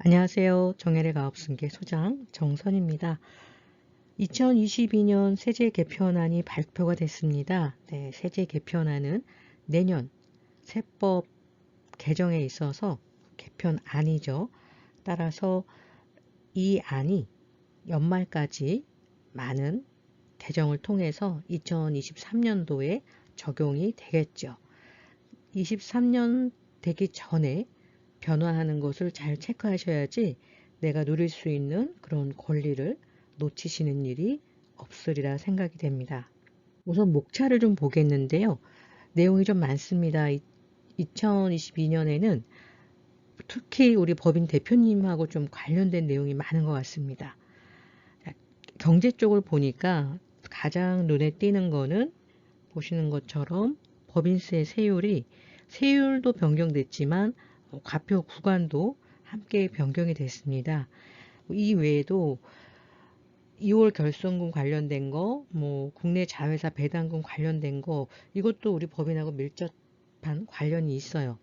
안녕하세요. 정혜래 가업승계 소장 정선입니다. 2022년 세제 개편안이 발표가 됐습니다. 네, 세제 개편안은 내년 세법 개정에 있어서 개편안이죠. 따라서 이 안이 연말까지 많은 개정을 통해서 2023년도에 적용이 되겠죠. 23년 되기 전에 변화하는 것을 잘 체크하셔야지 내가 누릴 수 있는 그런 권리를 놓치시는 일이 없으리라 생각이 됩니다. 우선 목차를 좀 보겠는데요. 내용이 좀 많습니다. 2022년에는 특히 우리 법인 대표님하고 좀 관련된 내용이 많은 것 같습니다. 경제 쪽을 보니까 가장 눈에 띄는 거는 보시는 것처럼 법인세 세율도 변경됐지만 과표 구간도 함께 변경이 됐습니다. 이 외에도 2월 결손금 관련된 거, 국내 자회사 배당금 관련된 거, 이것도 우리 법인하고 밀접한 관련이 있어요.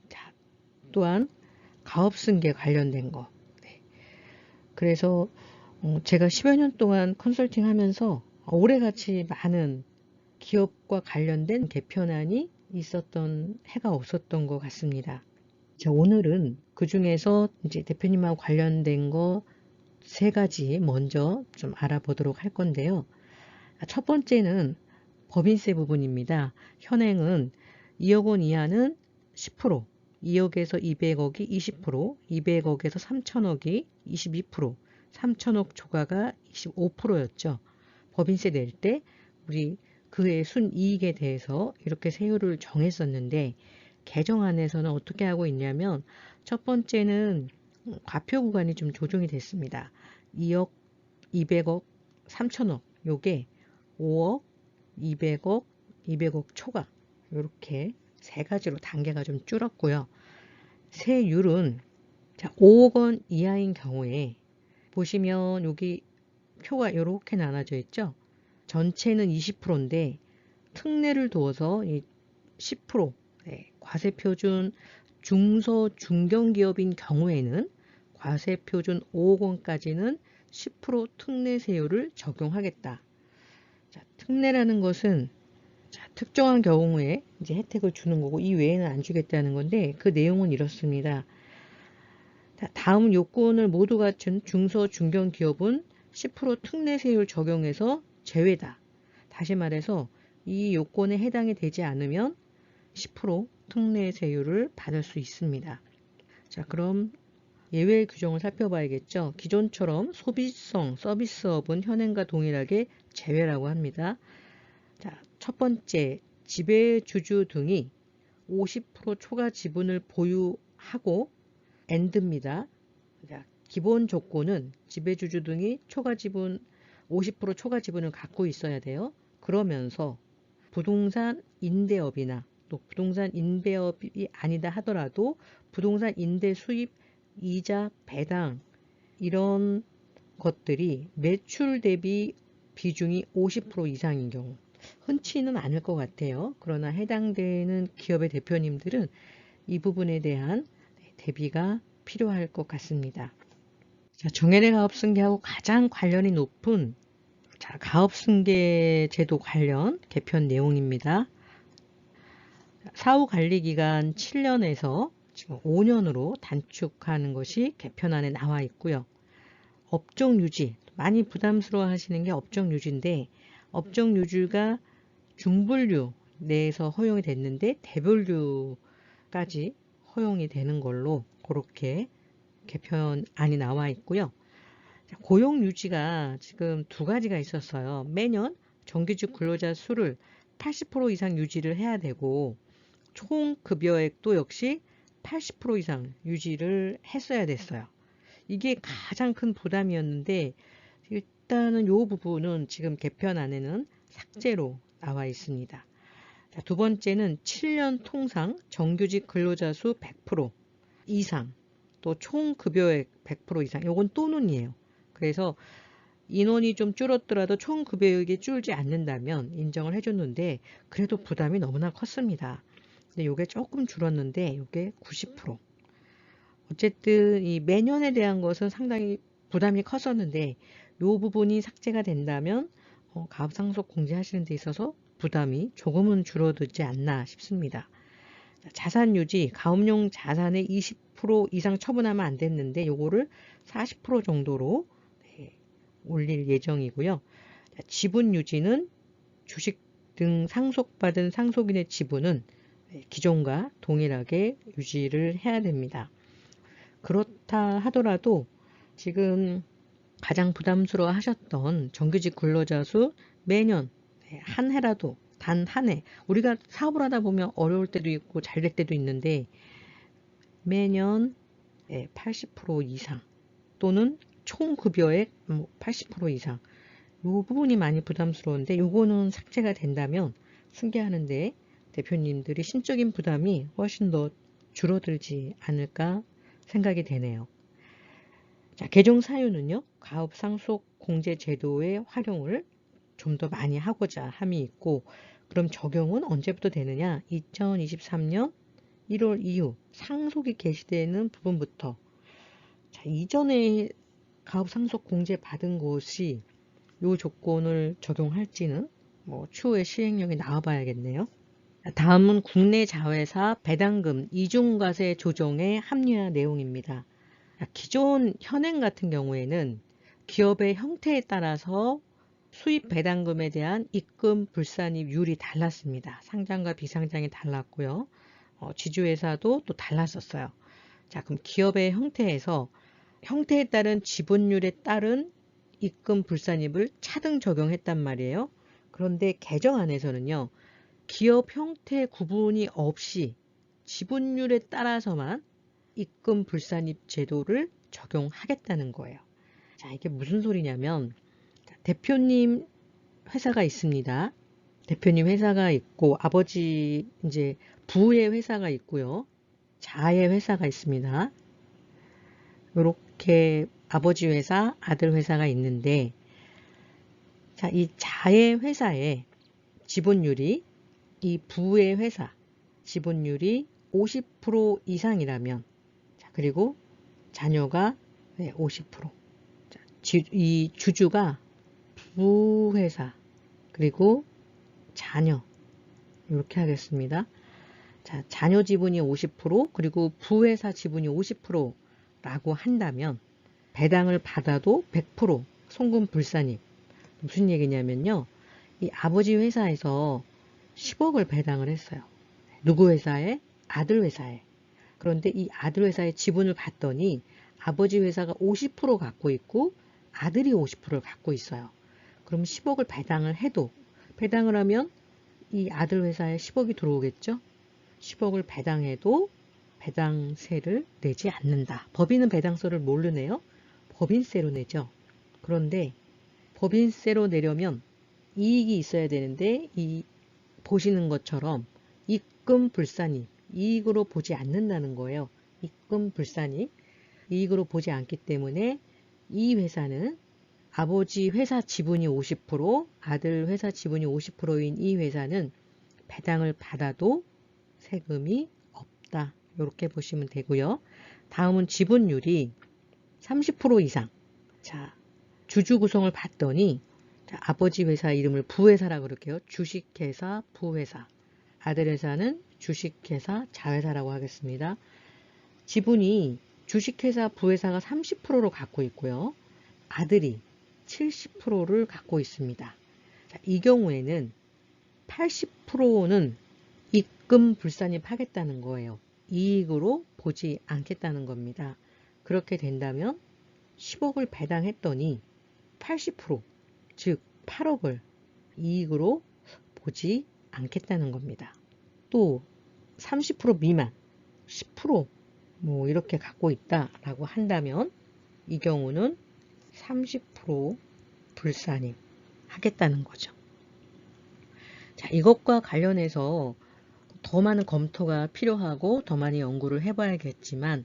자, 또한 가업승계 관련된 거. 네. 그래서 제가 10여 년 동안 컨설팅 하면서 올해같이 많은 기업과 관련된 개편안이 있었던 해가 없었던 것 같습니다. 자, 오늘은 그 중에서 이제 대표님하고 관련된 거 세 가지 먼저 좀 알아보도록 할 건데요. 첫 번째는 법인세 부분입니다. 현행은 2억 원 이하는 10%, 2억에서 200억이 20%, 200억에서 3천억이 22%, 3천억 초과가 25%였죠. 법인세 낼 때 우리 그의 순이익에 대해서 이렇게 세율을 정했었는데 개정안에서는 어떻게 하고 있냐면 첫 번째는 과표 구간이 좀 조정이 됐습니다. 2억, 200억, 3천억 요게 5억, 200억, 200억 초과 이렇게 세 가지로 단계가 좀 줄었고요. 세율은 5억 원 이하인 경우에 보시면 여기 표가 이렇게 나눠져 있죠. 전체는 20%인데 특례를 두어서 10%, 과세표준 중소 중견기업인 경우에는 과세표준 5억 원까지는 10% 특례세율을 적용하겠다. 자, 특례라는 것은 특정한 경우에 이제 혜택을 주는 거고 이 외에는 안 주겠다는 건데 그 내용은 이렇습니다. 다음 요건을 모두 갖춘 중소 중견기업은 10% 특례세율 적용해서 제외다. 다시 말해서 이 요건에 해당이 되지 않으면 10% 특례세율을 받을 수 있습니다. 자, 그럼 예외 규정을 살펴봐야겠죠. 기존처럼 소비성 서비스업은 현행과 동일하게 제외라고 합니다. 자, 첫 번째, 지배주주 등이 50% 초과 지분을 보유하고 AND입니다. 자, 기본 조건은 지배주주 등이 50% 초과 지분을 갖고 있어야 돼요. 그러면서 부동산 임대업이나 또 부동산 임대업이 아니다 하더라도 부동산 임대 수입, 이자, 배당 이런 것들이 매출 대비 비중이 50% 이상인 경우 흔치는 않을 것 같아요. 그러나 해당되는 기업의 대표님들은 이 부분에 대한 대비가 필요할 것 같습니다. 자, 정혜래 가업승계하고 가장 관련이 높은 가업승계 제도 관련 개편 내용입니다. 사후관리기간 7년에서 지금 5년으로 단축하는 것이 개편안에 나와 있고요. 업종유지, 많이 부담스러워 하시는 게 업종유지인데 업종유지가 중분류 내에서 허용이 됐는데 대분류까지 허용이 되는 걸로 그렇게 개편안이 나와 있고요. 고용유지가 지금 두 가지가 있었어요. 매년 정규직 근로자 수를 80% 이상 유지를 해야 되고 총 급여액도 역시 80% 이상 유지를 했어야 됐어요. 이게 가장 큰 부담이었는데 일단은 이 부분은 지금 개편안에는 삭제로 나와 있습니다. 자, 두 번째는 7년 통상 정규직 근로자 수 100% 이상 또 총 급여액 100% 이상 요건 또는이에요. 그래서 인원이 좀 줄었더라도 총 급여액이 줄지 않는다면 인정을 해줬는데 그래도 부담이 너무나 컸습니다. 근데 요게 조금 줄었는데 요게 90%. 어쨌든 이 매년에 대한 것은 상당히 부담이 컸었는데 이 부분이 삭제가 된다면 가압상속 공제하시는 데 있어서 부담이 조금은 줄어들지 않나 싶습니다. 자산 유지, 가업용 자산의 20% 이상 처분하면 안 됐는데 요거를 40% 정도로 올릴 예정이고요. 지분 유지는 주식 등 상속받은 상속인의 지분은 기존과 동일하게 유지를 해야 됩니다. 그렇다 하더라도 지금 가장 부담스러워 하셨던 정규직 근로자 수 매년 한 해라도 단 한 해, 우리가 사업을 하다 보면 어려울 때도 있고 잘 될 때도 있는데 매년 80% 이상 또는 총 급여액 80% 이상 이 부분이 많이 부담스러운데 요거는 삭제가 된다면 승계하는데 대표님들이 신적인 부담이 훨씬 더 줄어들지 않을까 생각이 되네요. 자, 개정 사유는요. 가업상속 공제 제도의 활용을 좀 더 많이 하고자 함이 있고 그럼 적용은 언제부터 되느냐? 2023년 1월 이후 상속이 개시되는 부분부터 자, 이전에 가업상속 공제 받은 곳이 이 조건을 적용할지는 추후에 시행령이 나와봐야겠네요. 다음은 국내 자회사 배당금 이중과세 조정의 합리화 내용입니다. 기존 현행 같은 경우에는 기업의 형태에 따라서 수입 배당금에 대한 입금 불산입률이 달랐습니다. 상장과 비상장이 달랐고요. 지주회사도 또 달랐었어요. 자, 그럼 기업의 형태에 따른 지분율에 따른 입금 불산입을 차등 적용했단 말이에요. 그런데 개정안에서는요. 기업 형태 구분이 없이 지분율에 따라서만 입금 불산입 제도를 적용하겠다는 거예요. 자, 이게 무슨 소리냐면 대표님 회사가 있습니다. 대표님 회사가 있고 아버지 이제 부의 회사가 있고요. 자의 회사가 있습니다. 이렇게 아버지 회사, 아들 회사가 있는데 자, 이 자의 회사의 지분율이 이 부의 회사 지분율이 50% 이상이라면 자, 그리고 자녀가 50% 자, 이 주주가 부회사 그리고 자녀 이렇게 하겠습니다. 자, 자녀 지분이 50% 그리고 부회사 지분이 50%라고 한다면 배당을 받아도 100% 송금 불산입. 무슨 얘기냐면요. 이 아버지 회사에서 10억을 배당을 했어요. 누구 회사에? 아들 회사에. 그런데 이 아들 회사의 지분을 봤더니 아버지 회사가 50% 갖고 있고 아들이 50%를 갖고 있어요. 그럼 10억을 배당을 해도 배당을 하면 이 아들 회사에 10억이 들어오겠죠? 10억을 배당해도 배당세를 내지 않는다. 법인은 배당세를 뭘로 내요? 법인세로 내죠. 그런데 법인세로 내려면 이익이 있어야 되는데 이 보시는 것처럼 입금 불산입 이익으로 보지 않는다는 거예요. 입금 불산입 이익으로 보지 않기 때문에 이 회사는 아버지 회사 지분이 50% 아들 회사 지분이 50%인 이 회사는 배당을 받아도 세금이 없다. 이렇게 보시면 되고요. 다음은 지분율이 30% 이상. 자, 주주 구성을 봤더니 자, 아버지 회사 이름을 부회사라고 그럴게요. 주식회사 부회사. 아들 회사는 주식회사 자회사라고 하겠습니다. 지분이 주식회사 부회사가 30%로 갖고 있고요. 아들이 70%를 갖고 있습니다. 자, 이 경우에는 80%는 입금 불산입 하겠다는 거예요. 이익으로 보지 않겠다는 겁니다. 그렇게 된다면 10억을 배당했더니 80% 즉 8억을 이익으로 보지 않겠다는 겁니다. 또 30% 미만 10% 이렇게 갖고 있다라고 한다면 이 경우는 30% 불산입 하겠다는 거죠. 자, 이것과 관련해서 더 많은 검토가 필요하고 더 많이 연구를 해봐야겠지만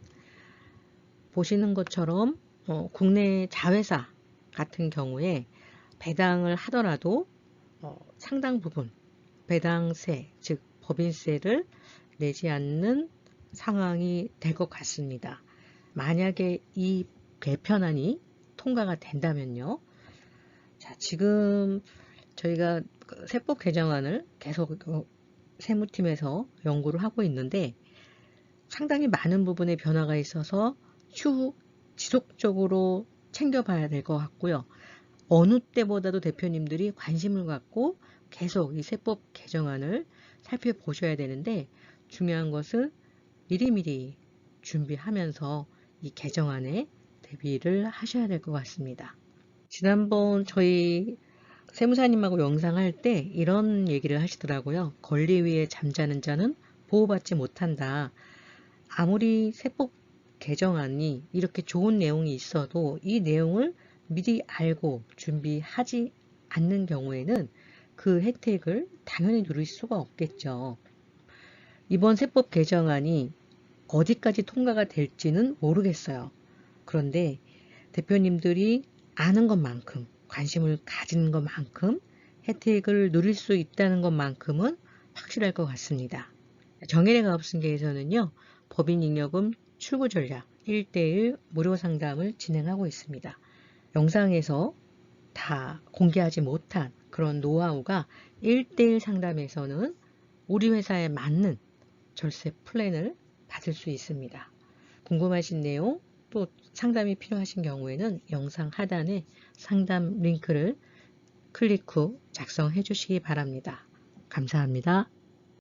보시는 것처럼 국내 자회사 같은 경우에 배당을 하더라도 상당 부분 배당세 즉 법인세를 내지 않는 상황이 될 것 같습니다. 만약에 이 개편안이 통과가 된다면요. 자, 지금 저희가 그 세법 개정안을 계속 세무팀에서 연구를 하고 있는데 상당히 많은 부분에 변화가 있어서 추후 지속적으로 챙겨봐야 될 것 같고요. 어느 때보다도 대표님들이 관심을 갖고 계속 이 세법 개정안을 살펴보셔야 되는데 중요한 것은 미리미리 준비하면서 이 개정안에 대비를 하셔야 될 것 같습니다. 지난번 저희 세무사님하고 영상할 때 이런 얘기를 하시더라고요. 권리 위에 잠자는 자는 보호받지 못한다. 아무리 세법 개정안이 이렇게 좋은 내용이 있어도 이 내용을 미리 알고 준비하지 않는 경우에는 그 혜택을 당연히 누릴 수가 없겠죠. 이번 세법 개정안이 어디까지 통과가 될지는 모르겠어요. 그런데 대표님들이 아는 것만큼, 관심을 가진 것만큼 혜택을 누릴 수 있다는 것만큼은 확실할 것 같습니다. 정혜래 가업승계에서는요, 법인잉여금 출구 전략 1:1 무료 상담을 진행하고 있습니다. 영상에서 다 공개하지 못한 그런 노하우가 1:1 상담에서는 우리 회사에 맞는 절세 플랜을 받을 수 있습니다. 궁금하신 내용 또 상담이 필요하신 경우에는 영상 하단에 상담 링크를 클릭 후 작성해 주시기 바랍니다. 감사합니다.